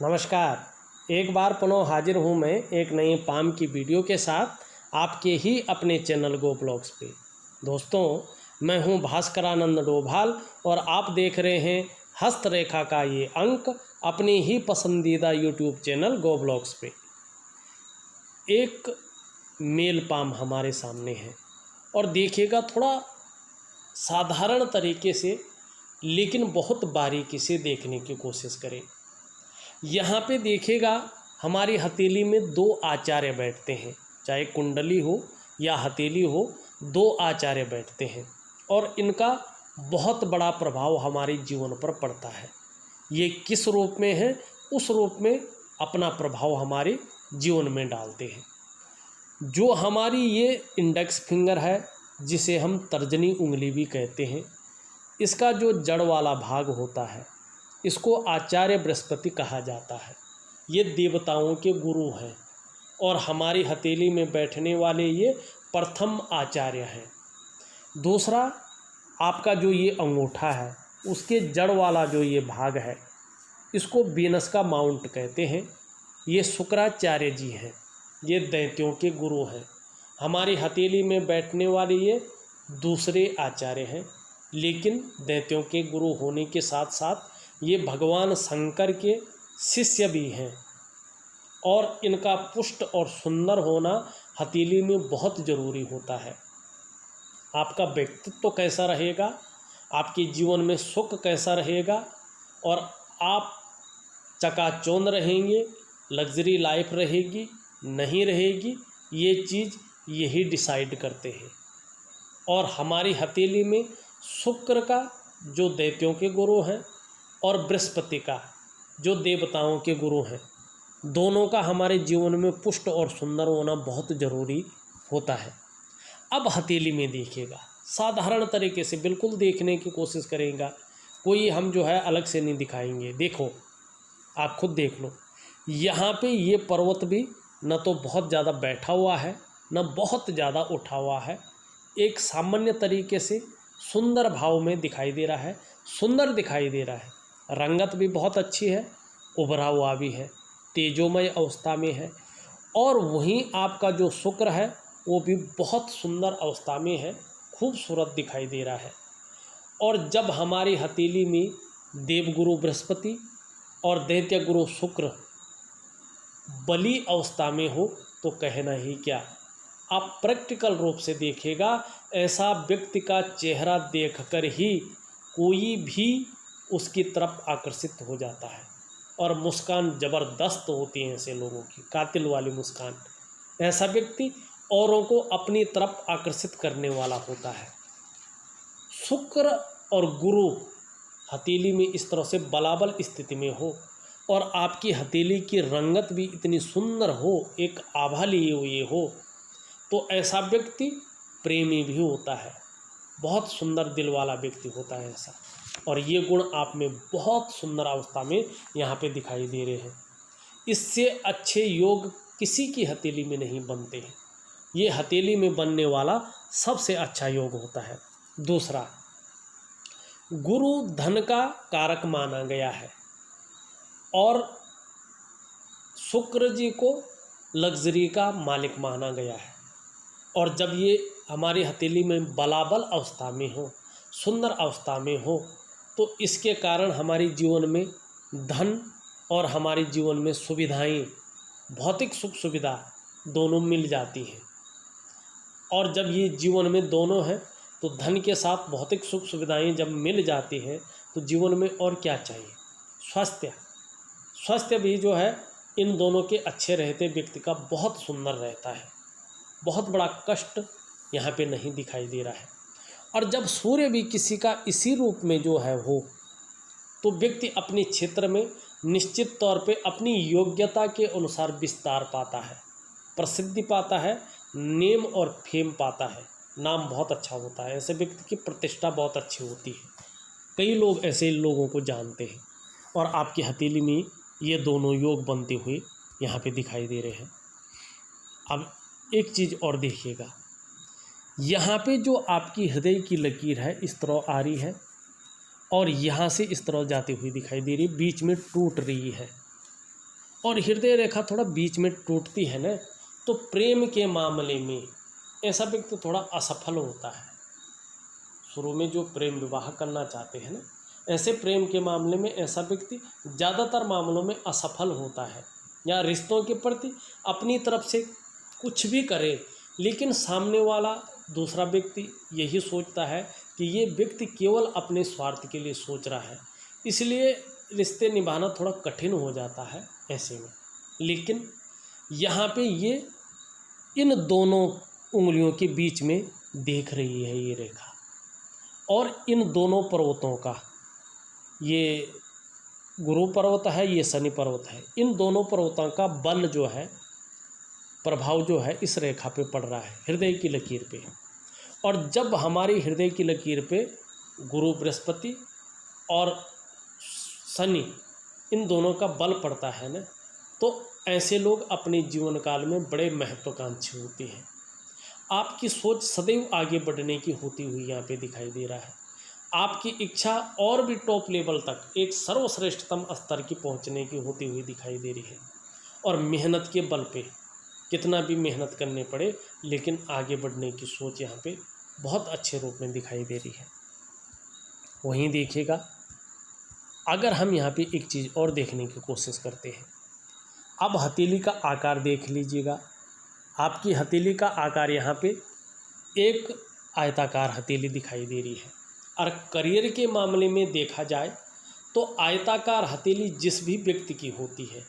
नमस्कार। एक बार पुनः हाजिर हूँ मैं एक नई पाम की वीडियो के साथ आपके ही अपने चैनल गो ब्लॉग्स पे। दोस्तों, मैं हूँ भास्करानंद डोभाल और आप देख रहे हैं हस्तरेखा का ये अंक अपनी ही पसंदीदा यूट्यूब चैनल गो ब्लॉग्स पे। एक मेल पाम हमारे सामने है और देखिएगा, थोड़ा साधारण तरीके से लेकिन बहुत बारीकी से देखने की कोशिश करें। यहाँ पे देखिएगा, हमारी हथेली में दो आचार्य बैठते हैं, चाहे कुंडली हो या हथेली हो, दो आचार्य बैठते हैं और इनका बहुत बड़ा प्रभाव हमारे जीवन पर पड़ता है। ये किस रूप में है, उस रूप में अपना प्रभाव हमारे जीवन में डालते हैं। जो हमारी ये इंडेक्स फिंगर है, जिसे हम तर्जनी उंगली भी कहते हैं, इसका जो जड़ वाला भाग होता है, इसको आचार्य बृहस्पति कहा जाता है। ये देवताओं के गुरु हैं और हमारी हथेली में बैठने वाले ये प्रथम आचार्य हैं। दूसरा, आपका जो ये अंगूठा है, उसके जड़ वाला जो ये भाग है, इसको वीनस का माउंट कहते हैं। ये शुक्राचार्य जी हैं, ये दैत्यों के गुरु हैं। हमारी हथेली में बैठने वाले ये दूसरे आचार्य हैं, लेकिन दैत्यों के गुरु होने के साथ साथ ये भगवान शंकर के शिष्य भी हैं और इनका पुष्ट और सुंदर होना हथेली में बहुत ज़रूरी होता है। आपका व्यक्तित्व कैसा रहेगा, आपके जीवन में सुख कैसा रहेगा और आप चकाचौंध रहेंगे, लग्जरी लाइफ रहेगी नहीं रहेगी, ये चीज़ यही डिसाइड करते हैं। और हमारी हथेली में शुक्र का जो दैत्यों के गुरु हैं और बृहस्पति का जो देवताओं के गुरु हैं, दोनों का हमारे जीवन में पुष्ट और सुंदर होना बहुत ज़रूरी होता है। अब हथेली में देखिएगा, साधारण तरीके से बिल्कुल देखने की कोशिश करेगा, कोई हम जो है अलग से नहीं दिखाएंगे। देखो, आप खुद देख लो, यहाँ पे ये पर्वत भी न तो बहुत ज़्यादा बैठा हुआ है, न बहुत ज़्यादा उठा हुआ है। एक सामान्य तरीके से सुंदर भाव में दिखाई दे रहा है, सुंदर दिखाई दे रहा है। रंगत भी बहुत अच्छी है, उभरा हुआ भी है, तेजोमय अवस्था में है। और वहीं आपका जो शुक्र है, वो भी बहुत सुंदर अवस्था में है, खूबसूरत दिखाई दे रहा है। और जब हमारी हथेली में देवगुरु बृहस्पति और दैत्य गुरु शुक्र बली अवस्था में हो तो कहना ही क्या। आप प्रैक्टिकल रूप से देखिएगा, ऐसा व्यक्ति का चेहरा देखकर ही कोई भी उसकी तरफ आकर्षित हो जाता है। और मुस्कान ज़बरदस्त होती है ऐसे लोगों की, कातिल वाली मुस्कान। ऐसा व्यक्ति औरों को अपनी तरफ आकर्षित करने वाला होता है। शुक्र और गुरु हथेली में इस तरह से बलाबल स्थिति में हो और आपकी हथेली की रंगत भी इतनी सुंदर हो, एक आभा लिए हुए हो, तो ऐसा व्यक्ति प्रेमी भी होता है, बहुत सुंदर दिल वाला व्यक्ति होता है ऐसा। और ये गुण आप में बहुत सुंदर अवस्था में यहाँ पे दिखाई दे रहे हैं। इससे अच्छे योग किसी की हथेली में नहीं बनते हैं, ये हथेली में बनने वाला सबसे अच्छा योग होता है। दूसरा, गुरु धन का कारक माना गया है और शुक्र जी को लग्जरी का मालिक माना गया है। और जब ये हमारी हथेली में बलाबल अवस्था में हो, सुंदर अवस्था में हो, तो इसके कारण हमारे जीवन में धन और हमारे जीवन में सुविधाएं, भौतिक सुख सुविधा दोनों मिल जाती हैं। और जब ये जीवन में दोनों हैं, तो धन के साथ भौतिक सुख सुविधाएं जब मिल जाती हैं, तो जीवन में और क्या चाहिए। स्वास्थ्य भी जो है, इन दोनों के अच्छे रहते व्यक्ति का बहुत सुंदर रहता है, बहुत बड़ा कष्ट यहाँ पे नहीं दिखाई दे रहा है। और जब सूर्य भी किसी का इसी रूप में जो है हो, तो व्यक्ति अपने क्षेत्र में निश्चित तौर पे अपनी योग्यता के अनुसार विस्तार पाता है, प्रसिद्धि पाता है, नेम और फेम पाता है, नाम बहुत अच्छा होता है। ऐसे व्यक्ति की प्रतिष्ठा बहुत अच्छी होती है, कई लोग ऐसे लोगों को जानते हैं। और आपकी हथेली में ये दोनों योग बनते हुए यहाँ पे दिखाई दे रहे हैं। अब एक चीज़ और देखिएगा, यहाँ पे जो आपकी हृदय की लकीर है इस तरह आ रही है और यहाँ से इस तरह जाती हुई दिखाई दे रही है, बीच में टूट रही है। और हृदय रेखा थोड़ा बीच में टूटती है ना, तो प्रेम के मामले में ऐसा व्यक्ति थोड़ा असफल होता है। शुरू में जो प्रेम विवाह करना चाहते हैं ना, ऐसे प्रेम के मामले में ऐसा व्यक्ति ज़्यादातर मामलों में असफल होता है, या रिश्तों के प्रति अपनी तरफ से कुछ भी करे, लेकिन सामने वाला दूसरा व्यक्ति यही सोचता है कि ये व्यक्ति केवल अपने स्वार्थ के लिए सोच रहा है, इसलिए रिश्ते निभाना थोड़ा कठिन हो जाता है ऐसे में। लेकिन यहाँ पे ये इन दोनों उंगलियों के बीच में देख रही है ये रेखा, और इन दोनों पर्वतों का, ये गुरु पर्वत है, ये शनि पर्वत है, इन दोनों पर्वतों का बल जो है, प्रभाव जो है इस रेखा पे पड़ रहा है, हृदय की लकीर पे। और जब हमारी हृदय की लकीर पे गुरु बृहस्पति और शनि इन दोनों का बल पड़ता है ना, तो ऐसे लोग अपने जीवन काल में बड़े महत्वाकांक्षी होते हैं। आपकी सोच सदैव आगे बढ़ने की होती हुई यहाँ पे दिखाई दे रहा है। आपकी इच्छा और भी टॉप लेवल तक, एक सर्वश्रेष्ठतम स्तर की पहुँचने की होती हुई दिखाई दे रही है। और मेहनत के बल पे कितना भी मेहनत करने पड़े, लेकिन आगे बढ़ने की सोच यहाँ पे बहुत अच्छे रूप में दिखाई दे रही है। वहीं देखिएगा, अगर हम यहाँ पे एक चीज़ और देखने की कोशिश करते हैं, अब हथेली का आकार देख लीजिएगा। आपकी हथेली का आकार यहाँ पे एक आयताकार हथेली दिखाई दे रही है। और करियर के मामले में देखा जाए तो आयताकार हथेली जिस भी व्यक्ति की होती है,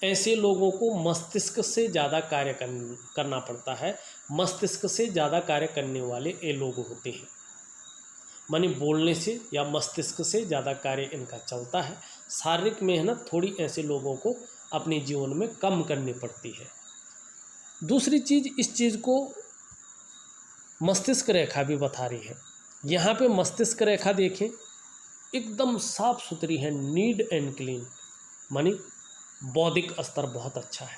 ऐसे लोगों को मस्तिष्क से ज़्यादा कार्य करना पड़ता है। मस्तिष्क से ज़्यादा कार्य करने वाले ये लोग होते हैं, माने बोलने से या मस्तिष्क से ज़्यादा कार्य इनका चलता है। शारीरिक मेहनत थोड़ी ऐसे लोगों को अपने जीवन में कम करनी पड़ती है। दूसरी चीज़, इस चीज़ को मस्तिष्क रेखा भी बता रही है। यहाँ पे मस्तिष्क रेखा देखें, एकदम साफ सुथरी है, नीट एंड क्लीन, मानी बौद्धिक स्तर बहुत अच्छा है।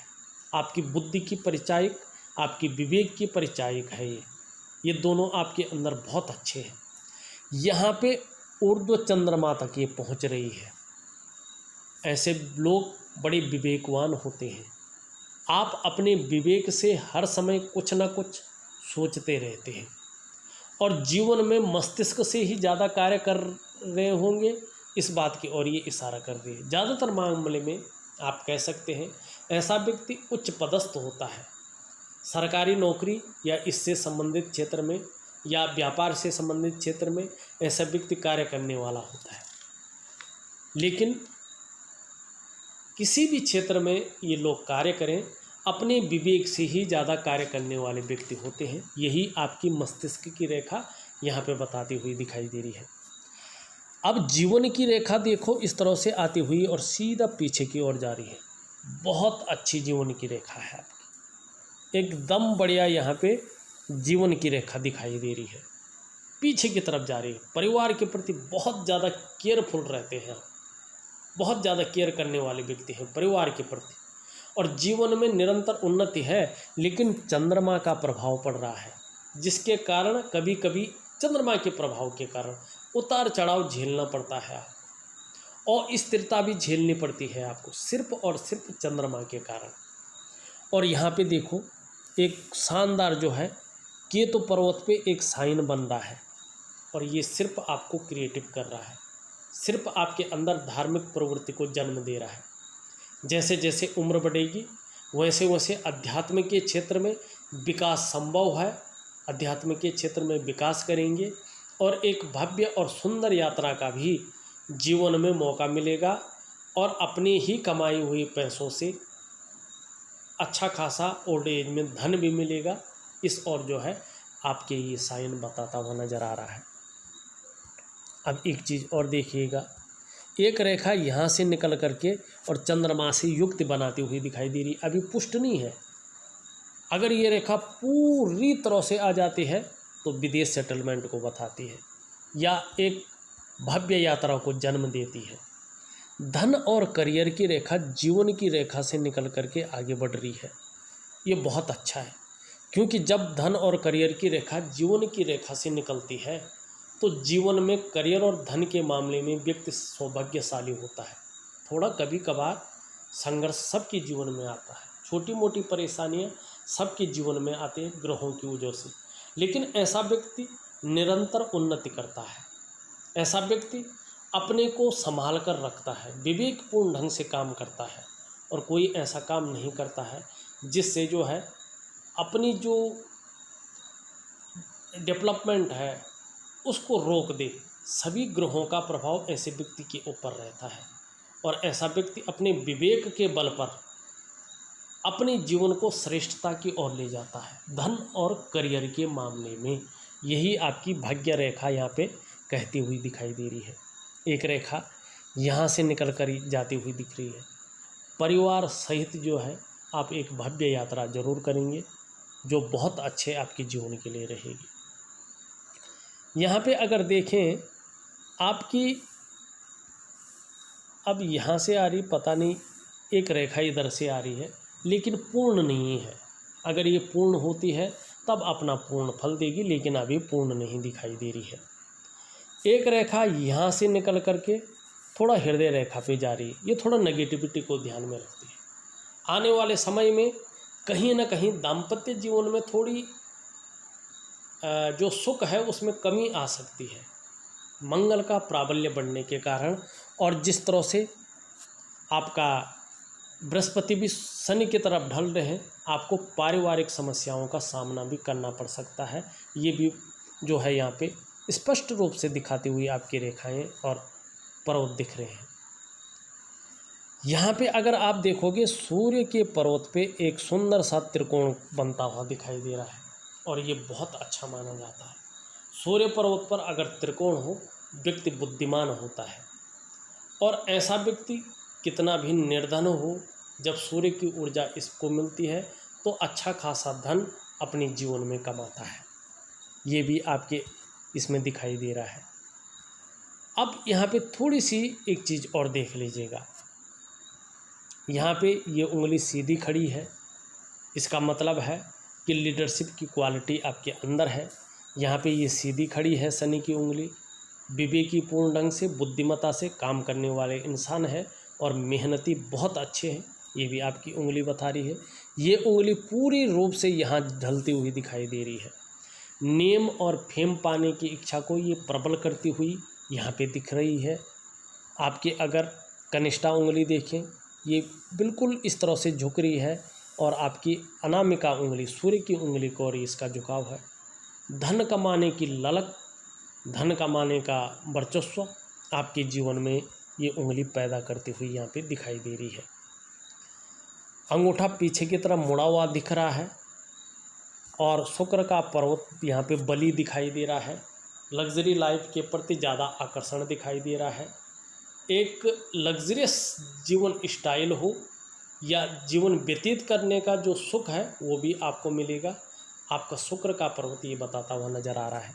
आपकी बुद्धि की परिचायक, आपकी विवेक की परिचायक है ये दोनों आपके अंदर बहुत अच्छे हैं। यहाँ पे ऊर्ध्व चंद्रमा तक ये पहुँच रही है। ऐसे लोग बड़े विवेकवान होते हैं। आप अपने विवेक से हर समय कुछ ना कुछ सोचते रहते हैं, और जीवन में मस्तिष्क से ही ज़्यादा कार्य कर रहे होंगे, इस बात की ओर ये इशारा कर रही है। ज़्यादातर मामले में आप कह सकते हैं ऐसा व्यक्ति उच्च पदस्थ होता है, सरकारी नौकरी या इससे संबंधित क्षेत्र में या व्यापार से संबंधित क्षेत्र में ऐसा व्यक्ति कार्य करने वाला होता है। लेकिन किसी भी क्षेत्र में ये लोग कार्य करें, अपने विवेक से ही ज़्यादा कार्य करने वाले व्यक्ति होते हैं। यही आपकी मस्तिष्क की रेखा यहाँ पे बताती हुई दिखाई दे रही है। अब जीवन की रेखा देखो, इस तरह से आती हुई और सीधा पीछे की ओर जा रही है। बहुत अच्छी जीवन की रेखा है आपकी, एकदम बढ़िया यहाँ पे जीवन की रेखा दिखाई दे रही है, पीछे की तरफ जा रही है। परिवार के प्रति बहुत ज़्यादा केयरफुल रहते हैं, बहुत ज़्यादा केयर करने वाले व्यक्ति हैं परिवार के प्रति, और जीवन में निरंतर उन्नति है। लेकिन चंद्रमा का प्रभाव पड़ रहा है, जिसके कारण कभी कभी चंद्रमा के प्रभाव के कारण उतार चढ़ाव झेलना पड़ता है आपको, और स्थिरता भी झेलनी पड़ती है आपको, सिर्फ और सिर्फ चंद्रमा के कारण। और यहाँ पे देखो, एक शानदार जो है केतु पर्वत पे एक साइन बन रहा है, और ये सिर्फ आपको क्रिएटिव कर रहा है, सिर्फ आपके अंदर धार्मिक प्रवृत्ति को जन्म दे रहा है। जैसे जैसे उम्र बढ़ेगी वैसे वैसे अध्यात्म के क्षेत्र में विकास संभव है, अध्यात्म के क्षेत्र में विकास करेंगे, और एक भव्य और सुंदर यात्रा का भी जीवन में मौका मिलेगा, और अपनी ही कमाई हुई पैसों से अच्छा खासा ओल्ड एज में धन भी मिलेगा। इस और जो है आपके ये साइन बताता हुआ नज़र आ रहा है। अब एक चीज़ और देखिएगा, एक रेखा यहाँ से निकल करके और चंद्रमा से युक्त बनाती हुई दिखाई दे रही, अभी पुष्ट नहीं है। अगर ये रेखा पूरी तरह से आ जाती है तो विदेश सेटलमेंट को बताती है, या एक भव्य यात्रा को जन्म देती है। धन और करियर की रेखा जीवन की रेखा से निकल करके आगे बढ़ रही है, ये बहुत अच्छा है। क्योंकि जब धन और करियर की रेखा जीवन की रेखा से निकलती है तो जीवन में करियर और धन के मामले में व्यक्ति सौभाग्यशाली होता है। थोड़ा कभी कभार संघर्ष सबके जीवन में आता है, छोटी मोटी परेशानियां सबके जीवन में आती हैं ग्रहों की वजह से। लेकिन ऐसा व्यक्ति निरंतर उन्नति करता है, ऐसा व्यक्ति अपने को संभाल कर रखता है, विवेकपूर्ण ढंग से काम करता है, और कोई ऐसा काम नहीं करता है जिससे जो है अपनी जो डेवलपमेंट है उसको रोक दे। सभी ग्रहों का प्रभाव ऐसे व्यक्ति के ऊपर रहता है, और ऐसा व्यक्ति अपने विवेक के बल पर अपने जीवन को श्रेष्ठता की ओर ले जाता है। धन और करियर के मामले में यही आपकी भाग्य रेखा यहाँ पे कहती हुई दिखाई दे रही है। एक रेखा यहाँ से निकल कर जाती हुई दिख रही है। परिवार सहित जो है आप एक भव्य यात्रा जरूर करेंगे, जो बहुत अच्छे आपके जीवन के लिए रहेगी। यहाँ पे अगर देखें आपकी, अब यहाँ से आ रही, पता नहीं एक रेखा इधर से आ रही है, लेकिन पूर्ण नहीं है। अगर ये पूर्ण होती है तब अपना पूर्ण फल देगी, लेकिन अभी पूर्ण नहीं दिखाई दे रही है। एक रेखा यहाँ से निकल करके थोड़ा हृदय रेखा पे जा रही है, ये थोड़ा नेगेटिविटी को ध्यान में रखती है। आने वाले समय में कहीं ना कहीं दाम्पत्य जीवन में थोड़ी जो सुख है उसमें कमी आ सकती है, मंगल का प्राबल्य बढ़ने के कारण। और जिस तरह से आपका बृहस्पति भी शनि की तरफ ढल रहे हैं, आपको पारिवारिक समस्याओं का सामना भी करना पड़ सकता है। ये भी जो है यहाँ पे स्पष्ट रूप से दिखाती हुई आपकी रेखाएं और पर्वत दिख रहे हैं। यहाँ पे अगर आप देखोगे सूर्य के पर्वत पे एक सुंदर सा त्रिकोण बनता हुआ दिखाई दे रहा है, और ये बहुत अच्छा माना जाता है। सूर्य पर्वत पर अगर त्रिकोण हो, व्यक्ति बुद्धिमान होता है, और ऐसा व्यक्ति कितना भी निर्धन हो, जब सूर्य की ऊर्जा इसको मिलती है तो अच्छा खासा धन अपने जीवन में कमाता है। ये भी आपके इसमें दिखाई दे रहा है। अब यहाँ पे थोड़ी सी एक चीज़ और देख लीजिएगा। यहाँ पे ये उंगली सीधी खड़ी है, इसका मतलब है कि लीडरशिप की क्वालिटी आपके अंदर है। यहाँ पे ये सीधी खड़ी है शनि की उंगली, विवेकीपूर्ण ढंग से बुद्धिमत्ता से काम करने वाले इंसान है और मेहनती बहुत अच्छे हैं, ये भी आपकी उंगली बता रही है। ये उंगली पूरी रूप से यहाँ ढलती हुई दिखाई दे रही है। नेम और फेम पाने की इच्छा को ये प्रबल करती हुई यहाँ पे दिख रही है। आपके अगर कनिष्ठा उंगली देखें, ये बिल्कुल इस तरह से झुक रही है, और आपकी अनामिका उंगली सूर्य की उंगली को और इसका झुकाव है। धन कमाने की ललक, धन कमाने का वर्चस्व आपके जीवन में ये उंगली पैदा करती हुई यहाँ पे दिखाई दे रही है। अंगूठा पीछे की तरफ मुड़ा हुआ दिख रहा है, और शुक्र का पर्वत यहाँ पे बली दिखाई दे रहा है। लग्जरी लाइफ के प्रति ज़्यादा आकर्षण दिखाई दे रहा है। एक लग्जरियस जीवन स्टाइल हो या जीवन व्यतीत करने का जो सुख है वो भी आपको मिलेगा। आपका शुक्र का पर्वत ये बताता हुआ नज़र आ रहा है।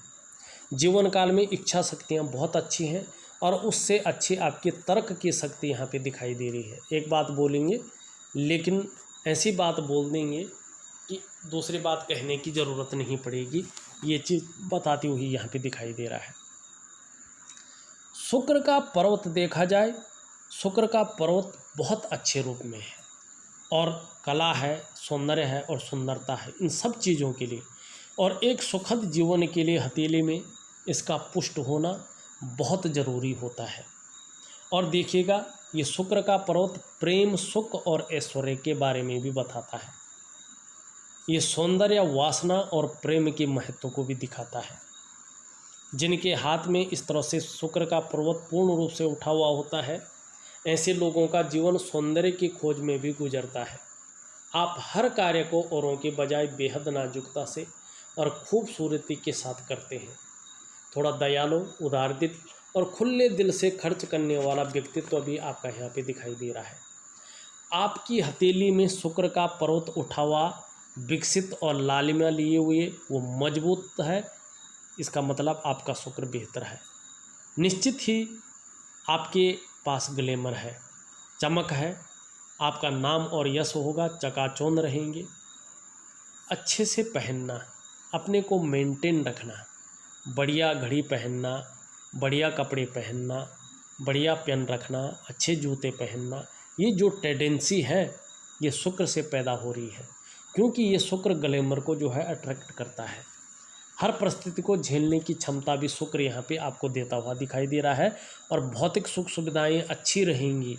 जीवन काल में इच्छा शक्तियाँ बहुत अच्छी हैं, और उससे अच्छी आपकी तर्क की शक्ति यहाँ पे दिखाई दे रही है। एक बात बोलेंगे लेकिन ऐसी बात बोल देंगे कि दूसरी बात कहने की ज़रूरत नहीं पड़ेगी, ये चीज़ बताती हुई यहाँ पे दिखाई दे रहा है। शुक्र का पर्वत देखा जाए, शुक्र का पर्वत बहुत अच्छे रूप में है, और कला है, सौंदर्य है और सुंदरता है, इन सब चीज़ों के लिए और एक सुखद जीवन के लिए हथेली में इसका पुष्ट होना बहुत ज़रूरी होता है। और देखिएगा ये शुक्र का पर्वत प्रेम, सुख और ऐश्वर्य के बारे में भी बताता है। ये सौंदर्य, वासना और प्रेम के महत्व को भी दिखाता है। जिनके हाथ में इस तरह से शुक्र का पर्वत पूर्ण रूप से उठा हुआ होता है, ऐसे लोगों का जीवन सौंदर्य की खोज में भी गुजरता है। आप हर कार्य को औरों के बजाय बेहद नाजुकता से और खूबसूरती के साथ करते हैं। थोड़ा दयालु, उदारदिल और खुले दिल से खर्च करने वाला व्यक्तित्व भी आपका यहाँ पे दिखाई दे रहा है। आपकी हथेली में शुक्र का पर्वत उठा हुआ, विकसित और लालिमा लिए हुए वो मजबूत है। इसका मतलब आपका शुक्र बेहतर है। निश्चित ही आपके पास ग्लैमर है, चमक है, आपका नाम और यश होगा, चकाचौंध रहेंगे। अच्छे से पहनना, अपने को मेंटेन रखना, बढ़िया घड़ी पहनना, बढ़िया कपड़े पहनना, बढ़िया पेन रखना, अच्छे जूते पहनना, ये जो टेंडेंसी है ये शुक्र से पैदा हो रही है, क्योंकि ये शुक्र ग्लैमर को जो है अट्रैक्ट करता है। हर परिस्थिति को झेलने की क्षमता भी शुक्र यहाँ पे आपको देता हुआ दिखाई दे रहा है। और भौतिक सुख सुविधाएं अच्छी रहेंगी,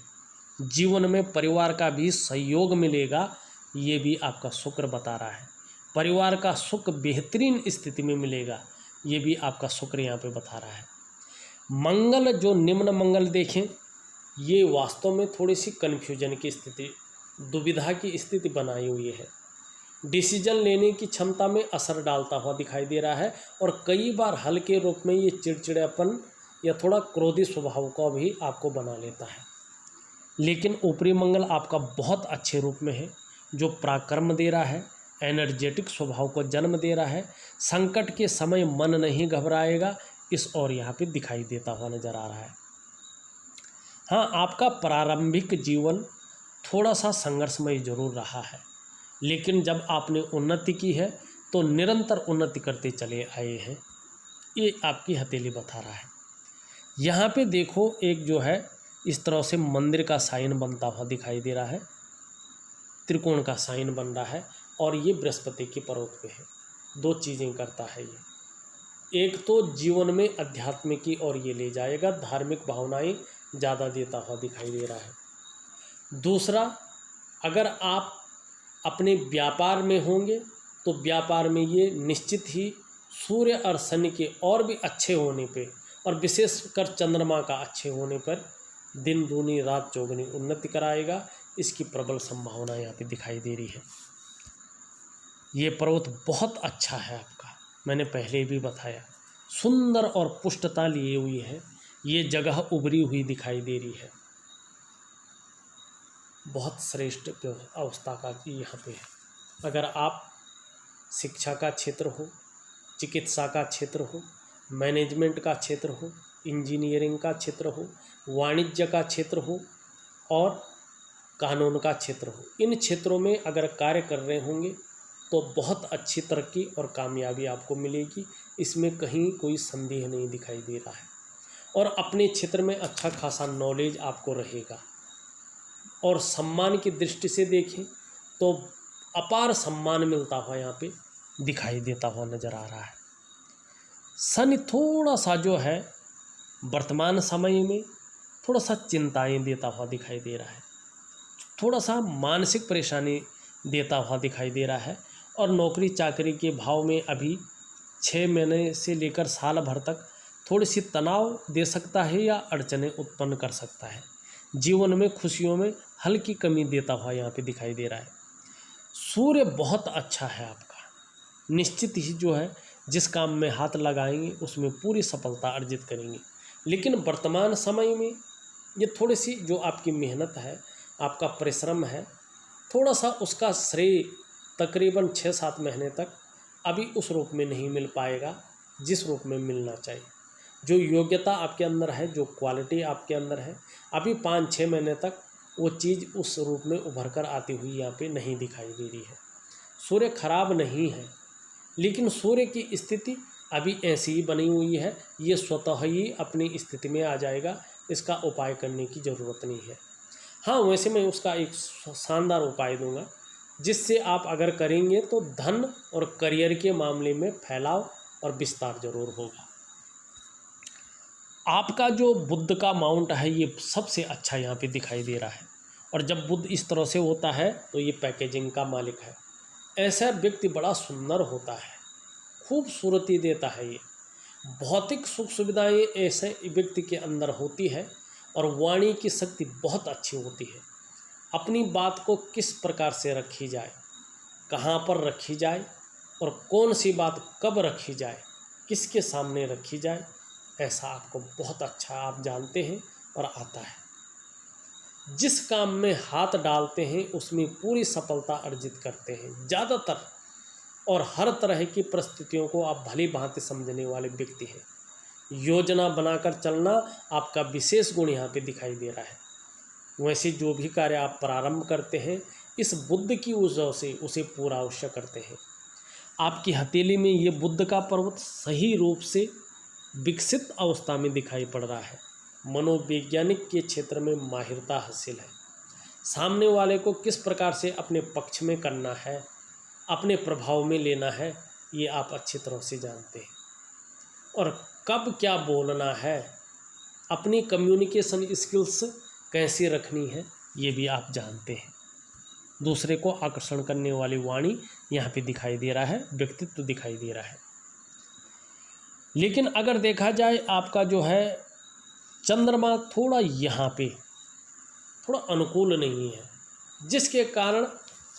जीवन में परिवार का भी सहयोग मिलेगा, ये भी आपका शुक्र बता रहा है। परिवार का सुख बेहतरीन स्थिति में मिलेगा, ये भी आपका शुक्र यहाँ पे बता रहा है। मंगल जो निम्न मंगल देखें, ये वास्तव में थोड़ी सी कन्फ्यूजन की स्थिति, दुविधा की स्थिति बनाई हुई है। डिसीजन लेने की क्षमता में असर डालता हुआ दिखाई दे रहा है, और कई बार हल्के रूप में ये चिड़चिड़ापन या थोड़ा क्रोधी स्वभाव को भी आपको बना लेता है। लेकिन ऊपरी मंगल आपका बहुत अच्छे रूप में है, जो पराक्रम दे रहा है, एनर्जेटिक स्वभाव को जन्म दे रहा है। संकट के समय मन नहीं घबराएगा, इस और यहाँ पे दिखाई देता हुआ नजर आ रहा है। हाँ, आपका प्रारंभिक जीवन थोड़ा सा संघर्षमय जरूर रहा है, लेकिन जब आपने उन्नति की है तो निरंतर उन्नति करते चले आए हैं, ये आपकी हथेली बता रहा है। यहाँ पे देखो, एक जो है इस तरह से मंदिर का साइन बनता हुआ दिखाई दे रहा है, त्रिकोण का साइन बन रहा है, और ये बृहस्पति की पर्वत पे है। दो चीज़ें करता है ये, एक तो जीवन में अध्यात्म की ओर ये ले जाएगा, धार्मिक भावनाएं ज़्यादा देता हुआ दिखाई दे रहा है। दूसरा, अगर आप अपने व्यापार में होंगे तो व्यापार में ये निश्चित ही सूर्य और शनि के और भी अच्छे होने पे, और विशेषकर चंद्रमा का अच्छे होने पर दिन दूनी रात चौगुनी उन्नति कराएगा, इसकी प्रबल संभावना यहाँ पे दिखाई दे रही है। ये पर्वत बहुत अच्छा है आपका, मैंने पहले भी बताया, सुंदर और पुष्टता लिए हुई है, ये जगह उभरी हुई दिखाई दे रही है, बहुत श्रेष्ठ अवस्था का यहाँ पे है। अगर आप शिक्षा का क्षेत्र हो, चिकित्सा का क्षेत्र हो, मैनेजमेंट का क्षेत्र हो, इंजीनियरिंग का क्षेत्र हो, वाणिज्य का क्षेत्र हो और कानून का क्षेत्र हो, इन क्षेत्रों में अगर कार्य कर रहे होंगे तो बहुत अच्छी तरक्की और कामयाबी आपको मिलेगी, इसमें कहीं कोई संदेह नहीं दिखाई दे रहा है। और अपने क्षेत्र में अच्छा खासा नॉलेज आपको रहेगा, और सम्मान की दृष्टि से देखें तो अपार सम्मान मिलता हुआ यहाँ पे दिखाई देता हुआ नज़र आ रहा है। शनि थोड़ा सा जो है वर्तमान समय में थोड़ा सा चिंताएं देता हुआ दिखाई दे रहा है, थोड़ा सा मानसिक परेशानी देता हुआ दिखाई दे रहा है, और नौकरी चाकरी के भाव में अभी 6 महीने से लेकर साल भर तक थोड़ी सी तनाव दे सकता है या अड़चनें उत्पन्न कर सकता है। जीवन में खुशियों में हल्की कमी देता हुआ यहाँ पे दिखाई दे रहा है। सूर्य बहुत अच्छा है आपका, निश्चित ही जो है जिस काम में हाथ लगाएंगे उसमें पूरी सफलता अर्जित करेंगे। लेकिन वर्तमान समय में ये थोड़ी सी जो आपकी मेहनत है, आपका परिश्रम है, थोड़ा सा उसका श्रेय तकरीबन 6-7 महीने तक अभी उस रूप में नहीं मिल पाएगा जिस रूप में मिलना चाहिए। जो योग्यता आपके अंदर है, जो क्वालिटी आपके अंदर है, अभी 5-6 महीने तक वो चीज़ उस रूप में उभर कर आती हुई यहाँ पे नहीं दिखाई दे रही है। सूर्य खराब नहीं है, लेकिन सूर्य की स्थिति अभी ऐसी ही बनी हुई है, ये स्वतः ही अपनी स्थिति में आ जाएगा, इसका उपाय करने की ज़रूरत नहीं है। हाँ, वैसे मैं उसका एक शानदार उपाय दूंगा, जिससे आप अगर करेंगे तो धन और करियर के मामले में फैलाव और विस्तार जरूर होगा। आपका जो बुध का माउंट है ये सबसे अच्छा यहाँ पे दिखाई दे रहा है, और जब बुध इस तरह से होता है तो ये पैकेजिंग का मालिक है। ऐसा व्यक्ति बड़ा सुंदर होता है, खूबसूरती देता है, ये भौतिक सुख सुविधाएं ऐसे व्यक्ति के अंदर होती है, और वाणी की शक्ति बहुत अच्छी होती है। अपनी बात को किस प्रकार से रखी जाए, कहाँ पर रखी जाए, और कौन सी बात कब रखी जाए, किसके सामने रखी जाए, ऐसा आपको बहुत अच्छा आप जानते हैं और आता है। जिस काम में हाथ डालते हैं उसमें पूरी सफलता अर्जित करते हैं ज़्यादातर, और हर तरह की परिस्थितियों को आप भली भांति समझने वाले व्यक्ति हैं। योजना बनाकर चलना आपका विशेष गुण यहाँ पे दिखाई दे रहा है। वैसे जो भी कार्य आप प्रारंभ करते हैं इस बुद्ध की ऊर्जा से उसे पूरा अवश्य करते हैं। आपकी हथेली में ये बुद्ध का पर्वत सही रूप से विकसित अवस्था में दिखाई पड़ रहा है। मनोवैज्ञानिक के क्षेत्र में माहिरता हासिल है। सामने वाले को किस प्रकार से अपने पक्ष में करना है, अपने प्रभाव में लेना है, ये आप अच्छी तरह से जानते हैं। और कब क्या बोलना है, अपनी कम्युनिकेशन स्किल्स कैसे रखनी है, ये भी आप जानते हैं। दूसरे को आकर्षण करने वाली वाणी यहाँ पे दिखाई दे रहा है, व्यक्तित्व दिखाई दे रहा है। लेकिन अगर देखा जाए आपका जो है चंद्रमा थोड़ा यहाँ पे थोड़ा अनुकूल नहीं है, जिसके कारण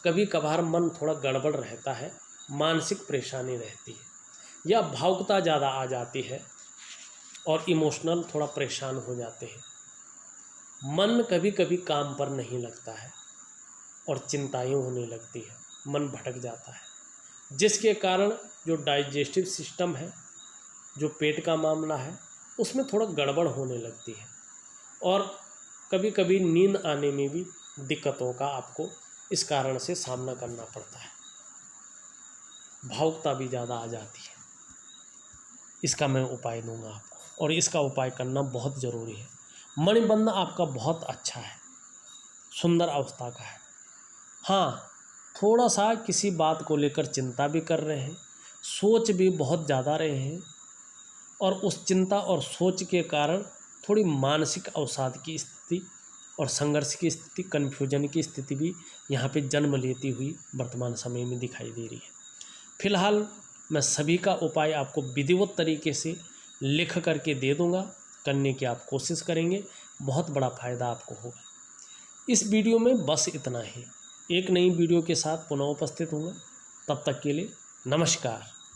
कभी कभार मन थोड़ा गड़बड़ रहता है, मानसिक परेशानी रहती है या भावुकता ज़्यादा आ जाती है और इमोशनल थोड़ा परेशान हो जाते हैं। मन कभी कभी काम पर नहीं लगता है और चिंताएं होने लगती है, मन भटक जाता है, जिसके कारण जो डाइजेस्टिव सिस्टम है, जो पेट का मामला है, उसमें थोड़ा गड़बड़ होने लगती है और कभी कभी नींद आने में भी दिक्कतों का आपको इस कारण से सामना करना पड़ता है। भावुकता भी ज़्यादा आ जाती है। इसका मैं उपाय दूंगा आपको और इसका उपाय करना बहुत ज़रूरी है। मणिबंध आपका बहुत अच्छा है, सुंदर अवस्था का है। हाँ, थोड़ा सा किसी बात को लेकर चिंता भी कर रहे हैं, सोच भी बहुत ज़्यादा रहे हैं और उस चिंता और सोच के कारण थोड़ी मानसिक अवसाद की स्थिति और संघर्ष की स्थिति, कन्फ्यूजन की स्थिति भी यहाँ पे जन्म लेती हुई वर्तमान समय में दिखाई दे रही है। फिलहाल मैं सभी का उपाय आपको विधिवत तरीके से लिख करके दे दूँगा, करने की आप कोशिश करेंगे, बहुत बड़ा फ़ायदा आपको होगा। इस वीडियो में बस इतना ही। एक नई वीडियो के साथ पुनः उपस्थित होंगे, तब तक के लिए नमस्कार।